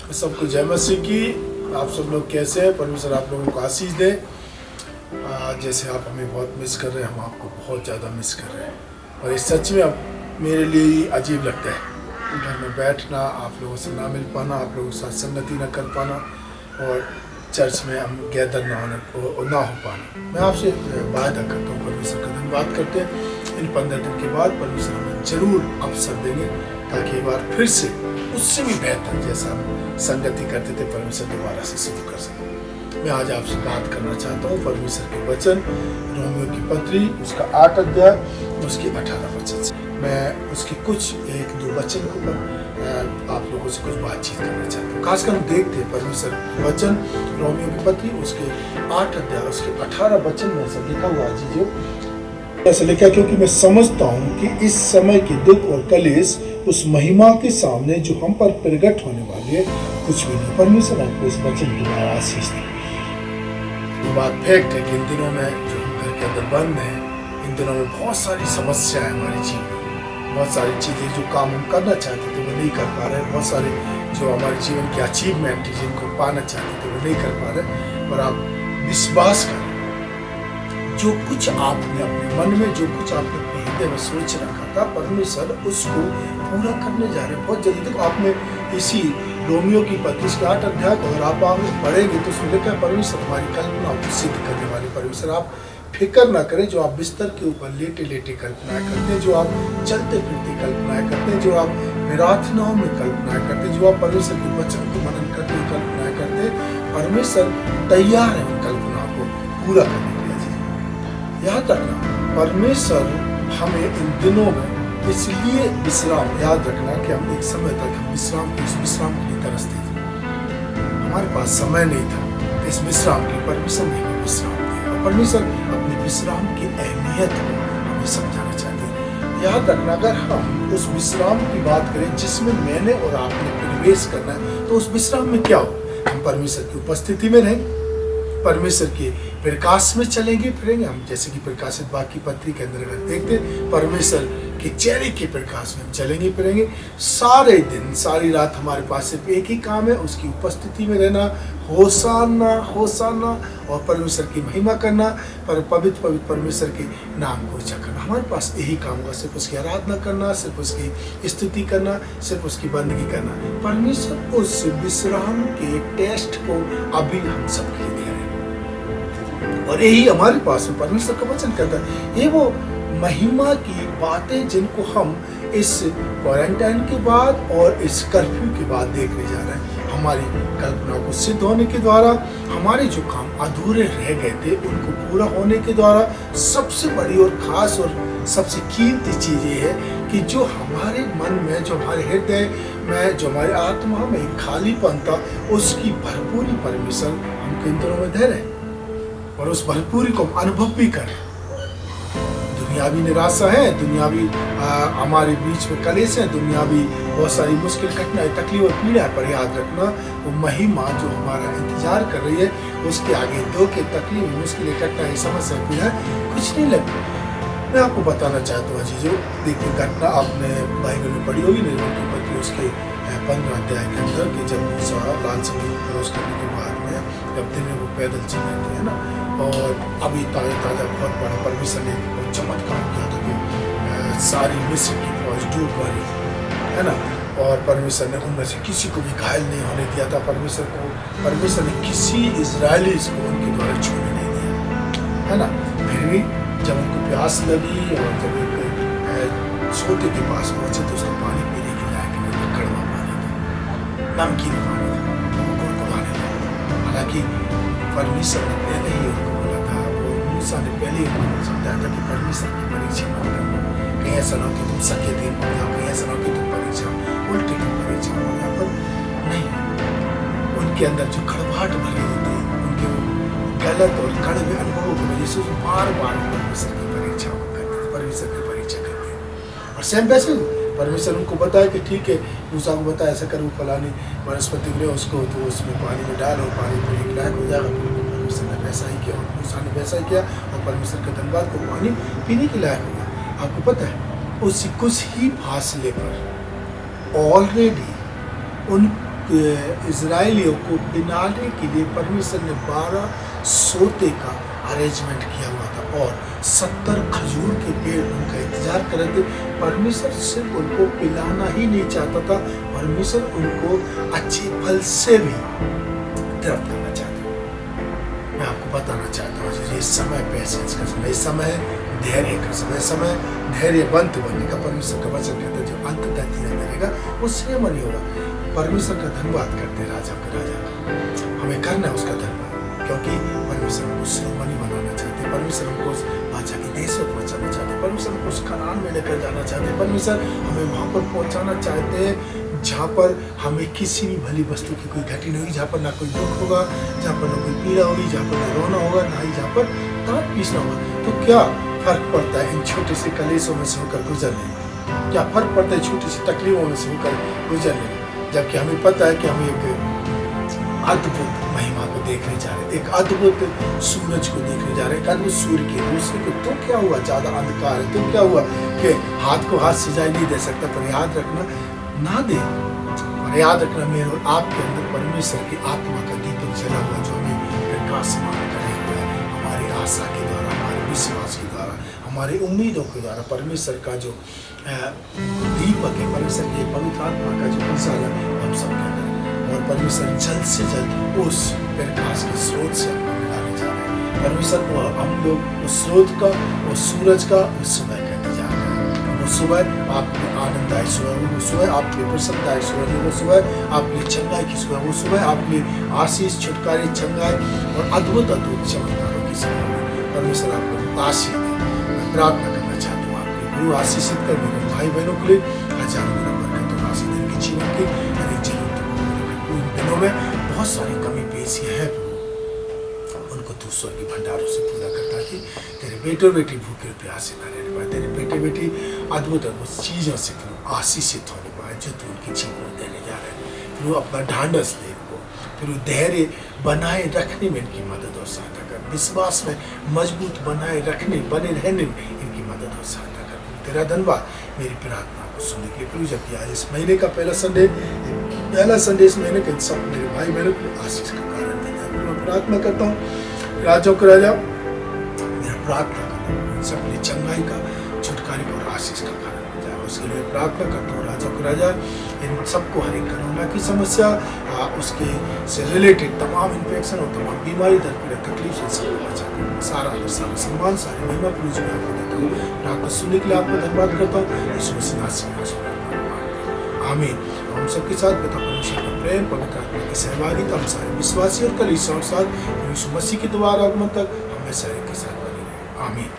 सबको जय मसीह की। आप सब लोग कैसे हैं? परमेश्वर आप लोगों को आशीष दे। जैसे आप हमें बहुत मिस कर रहे हैं, हम आपको बहुत ज़्यादा मिस कर रहे हैं। और ये सच में अब मेरे लिए अजीब लगता है घर में बैठना, आप लोगों से ना मिल पाना, आप लोगों के साथ संगति ना कर पाना और चर्च में हम गैदर ना हो पाना। मैं आपसे वायदा करता हूँ, परमेश्वर का धन्यवाद करते हैं। इन 15 दिन के बाद परमेश्वर हमें जरूर अवसर देंगे ताकि एक बार फिर से उससे भी बेहतर जैसा हम संगति करते थे परमेश्वर दोबारा से शुरू कर सकें। मैं आज आपसे बात करना चाहता हूँ परमेश्वर के वचन, रोमियो की पत्री, उसका 8 अध्याय, उसके 18 वचन से। मैं उसके कुछ 1-2 वचन को आप लोगों से कुछ बातचीत करना चाहता हूँ। खासकर हम देखते हैं परमेश्वर वचन, रोमियो की पत्री, उसके 8 अध्याय, उसके 18 वचन में ऐसा लिखा हुआ है। ऐसा लिखा, क्योंकि मैं समझता हूँ कि इस समय के दुख और कलेश उस महिमा के सामने जो हम पर प्रकट होने वाली है कुछ भी नहीं। परमेश्वर आपको इस वचन की आशीष दे। ये बात फैक्ट है कि इन दिनों में जो हम घर के अंदर बंद हैं, इन दिनों में बहुत सारी समस्याएं हमारे जीवन में, बहुत सारी चीज़ें जो काम हम करना चाहते थे वो नहीं कर पा रहे, बहुत सारे जो हमारे जीवन की अचीवमेंट है जिनको पाना चाहते थे वो नहीं कर पा रहे। पर आप विश्वास करें, जो कुछ आपने अपने मन में, जो कुछ आपने अपने हृदय में सोच रखा था, परमेश्वर उसको पूरा करने जा रहे हैं बहुत जल्दी। तक आपने इसी रोमियो की पत्री के 8 अध्याय को अगर आप आगे पढ़ेंगे तो उसमें लिखा है परमेश्वर हमारी कल्पना को सिद्ध करने वाले परमेश्वर। आप फिक्र ना करें, जो आप बिस्तर के ऊपर लेटे लेटे कल्पनाएं करते हैं, जो आप चलते फिरते कल्पनाएं करते हैं, जो आप प्रार्थनाओं में कल्पनाएं करते हैं, जो आप परमेश्वर के वचन को मनन करते हैं, कल्पनाएं करते हैं, परमेश्वर तैयार है उन कल्पनाओं को पूरा करने के लिए। याद रखना, परमेश्वर हमें इन दिनों में इसलिए विश्राम, याद रखना कि हम एक समय तक हम विश्राम के लिए तरसते थे, हमारे पास समय नहीं था इस विश्राम की। परमेश्वर ने हमें विश्राम दिया और परमेश्वर अपने विश्राम की अहमियत को हमें समझाना चाहते हैं। याद रखना, अगर हम उस विश्राम की बात करें जिसमें मैंने और आपने प्रवेश करना है, तो उस विश्राम में क्या हो? हम परमेश्वर की उपस्थिति में रहेंगे, परमेश्वर के प्रकाश में चलेंगे फिरेंगे। हम जैसे कि प्रकाशित वाक्य पत्री के अंदर अगर देखते, परमेश्वर के चेहरे के प्रकाश में हम चलेंगे फिरेंगे। सारे दिन सारी रात हमारे पास सिर्फ एक ही काम है, उसकी उपस्थिति में रहना, होसाना होसाना और परमेश्वर की महिमा करना, पर पवित्र परमेश्वर के नाम को ऊंचा करना। हमारे पास यही काम होगा, सिर्फ उसकी आराधना करना, सिर्फ उसकी स्तुति करना, सिर्फ उसकी बंदगी करना। परमेश्वर उस विश्राम के टेस्ट को अभी हम सबके लिए दे रहे हैं और यही हमारे पास में परमेश्वर का वचन कहता है। ये वो महिमा की बातें जिनको हम इस क्वारंटाइन के बाद और इस कर्फ्यू के बाद देखने जा रहे हैं। हमारी कल्पना को सिद्ध होने के द्वारा, हमारे जो काम अधूरे रह गए थे उनको पूरा होने के द्वारा, सबसे बड़ी और खास और सबसे कीमती चीज़ ये है कि जो हमारे मन में, जो हमारे हृदय में, जो हमारे आत्मा में एक खालीपन था, उसकी भरपूरी परमेश्वर हमको इन दिनों में दे रहे हैं और उस भरपूरी को अनुभव भी करें। दुनियावी निराशा है, दुनियावी हमारे बीच में कलेश है, दुनियावी बहुत सारी मुश्किल घटनाएं, तकलीफ और पीड़ा है, पर याद रखना वो महिमा जो हमारा इंतजार कर रही है, उसके आगे धोखे, तकलीफ, मुश्किल घटनाएं, समस्या, पीड़ा कुछ नहीं लगती। मैं आपको बताना चाहता हूँ चीज़ों, देखिए घटना आपने बाइबल में पढ़ी होगी, निर्गम की पत्री उसके 15 अध्याय के अंदर कि जब मूसा लाल समुद्र क्रॉस करने के बाद में जब दिन में वो पैदल चल रहे थे, है ना, और अभी ताज़ा बहुत बड़ा परमेश्वर ने चमत्कार किया था कि सारी मिस्र की फौज डूब मरी, है ना, और परमेश्वर ने उनमें से किसी को भी घायल नहीं होने दिया था। परमेश्वर ने किसी इजरायली को उनके द्वारा छूने नहीं दिया, है ना। फिर भी जब उनको प्यास लगी और जब एक छोटे के पास पहुंचे तो उसका पानी पीने के लायक नहीं, कड़वा पानी था, नमकीन पानी था, कुरकुराने था। हालांकि परमेश्वर ने पहले ही उनको बोला था, वो मूसा ने पहले ही उनको समझाया था कि परमेश्वर की परीक्षा मत करना, कहीं ऐसा ना हो कि तुम सके थे, कहीं ऐसा ना हो कि तुम परीक्षा उल्टी की परीक्षा हो। यहाँ पर नहीं, उनके अंदर जो खड़वाहट भरी होती है, उनके गलत और कड़वे अनुभवों की वजह से बार बार परमेश्वर की परीक्षा करते थे, परमेश्वर की परीक्षा करते हैं। और सेम वैसे परमेश्वर उनको बताया कि ठीक है, मूसा को बताया ऐसा करो, फलानी वनस्पति ले उसको, तो उसमें पानी में डाल और पानी पीने के लायक हो जाएगा। परमेश्वर ने वैसा ही किया और मूसा ने वैसा ही किया और परमेश्वर के धन्यवाद को पानी पीने के लायक हो गया। आपको पता है, उसी कुछ ही फासले पर ऑलरेडी उन इजराइलियों को पिलाने के लिए परमेश्वर ने 12 सोते का अरेंजमेंट किया हुआ था और 70 खजूर के पेड़ उनका इंतजार कर रहे थे। परमेश्वर सिर्फ उनको पिलाना ही नहीं चाहता था, परमेश्वर उनको अच्छे फल से भी गिरफ्त करना चाहता था। मैं आपको बताना चाहता हूँ ये समय पेशेंस का समय, इस समय धैर्य का समय, समय धैर्यवंत बनने का। परमेश्वर का वचन कहता है जो अंत तक धीरज धरेगा वो श्रीमन ही होगा। परमेश्वर का धन्यवाद करते हैं राजा के राजा, हमें करना है उसका धन्यवाद, क्योंकि परमेश्वर हमको श्रीमनी बनाना चाहते हैं। परमेश्वर हमको बादशाह के देश में पहुँचाना चाहते हैं। परमेश्वर हमको उस कनान में लेकर जाना चाहते हैं। परमेश्वर हमें वहाँ पर पहुँचाना चाहते हैं जहाँ पर हमें किसी भी भली वस्तु की कोई घटी नहीं होगी, जहाँ पर ना कोई दुख होगा, जहाँ पर ना कोई पीड़ा होगी, जहाँ पर ना रोना होगा, ना ही जहाँ पर दांत पीसना होगा। तो क्या फर्क पड़ता है इन छोटे से कलेशों में से होकर गुजरने में? क्या फर्क पड़ता है छोटी सी तकलीफों में से होकर गुजरने में? जबकि हमें पता है कि हम एक अद्भुत महिमा को देखने जा रहे हैं, एक अद्भुत सूरज को देखने जा रहे हैं, एक अद्भुत सूर्य के दूसरे को। तो क्या हुआ ज्यादा अंधकार है, तो क्या हुआ कि हाथ को हाथ सजाई नहीं दे सकता, पर याद रखना ना दे, और याद रखना मेरे और आपके अंदर परमेश्वर की आत्मा का दीपक जला हुआ जो हमें प्रकाशमान करे हुआ है। हमारी आशा के द्वारा, हमारे विश्वास के द्वारा, हमारी उम्मीदों के द्वारा परमेश्वर का जो दीपक है, परमेश्वर के पवित्र आत्मा का जो उजाला हम सबके अंदर, और परमेश्वर जल्द से जल्द उस प्रकाश के स्रोत से हमको मिलाने जा रहे हैं। परमेश्वर को हम लोग उस स्रोत का, उस सूरज का, उस सुबह का इंतजार करें। वो सुबह आपकी आनंददायक सुबह, वो सुबह आपकी प्रसन्नदायक सुबह, वो सुबह आपकी चंगाई की सुबह, वो सुबह आपकी आशीष, छुटकारे, चंगाई और अद्भुत अद्भुत चमत्कारों की सुबह। परमेश्वर आपको आशीष दे। मैं प्रार्थना करना चाहता हूँ आपके गुरु आशीषित कर मेरे भाई बहनों के लिए हजारों गुना बरकत और आशीष इनके जीवन की हर एक जरूरत को दिनों में बहुत सारी कमी पेशी है, उनको तू स्वर्ग के भंडारों से पूरा करता कि तेरे बेटे बेटी भूखे प्यासे न रहने पाए, तेरे बेटे बेटी अद्भुत अद्भुत चीज़ों से फिर आशीषित होने पाए जो तू उनके जीवन में देने जा रहे हैं। फिर वो अपना ढांढस दे इनको, फिर वो धैर्य बनाए रखने में इनकी मदद और सहायता कर, विश्वास में मजबूत बनाए रखने, बने रहने में इनकी मदद और सहायता कर। तेरा धन्यवाद मेरी प्रार्थना को सुनने के लिए प्रभु। जबकि आज इस महीने का पहला संडे इस महीने के सब मेरे भाई बहनों को आशीष का कारण बन। मैं प्रार्थना करता हूँ राजाओं के राजा, मेरा प्रार्थना करता हूँ सबके चंगाई का, छुटकारे का और आशीष का कारण बन जाए। उसके लिए प्रार्थना करता हूँ राजाओं के राजा, इन सबको हर एक कोरोना की समस्या, उसके से रिलेटेड तमाम इन्फेक्शन और तमाम बीमारी दर पीड़ा तकलीफ से सबको बचा। सारा आदर, सारा सम्मान, सारी महिमा पूरी में आपको देता हूँ। प्रार्थना सुनने के लिए आपको धन्यवाद करता हूँ। यीशु मसीह आमीन। हम सबके साथ पिता परमेश्वर का प्रेम, पवित्र आत्मा की सहभागिता, हम सारे विश्वासी और कलीसिया और साथ यीशु मसीह के द्वारा आगमन तक हमेशा के साथ बने रहे। आमीन।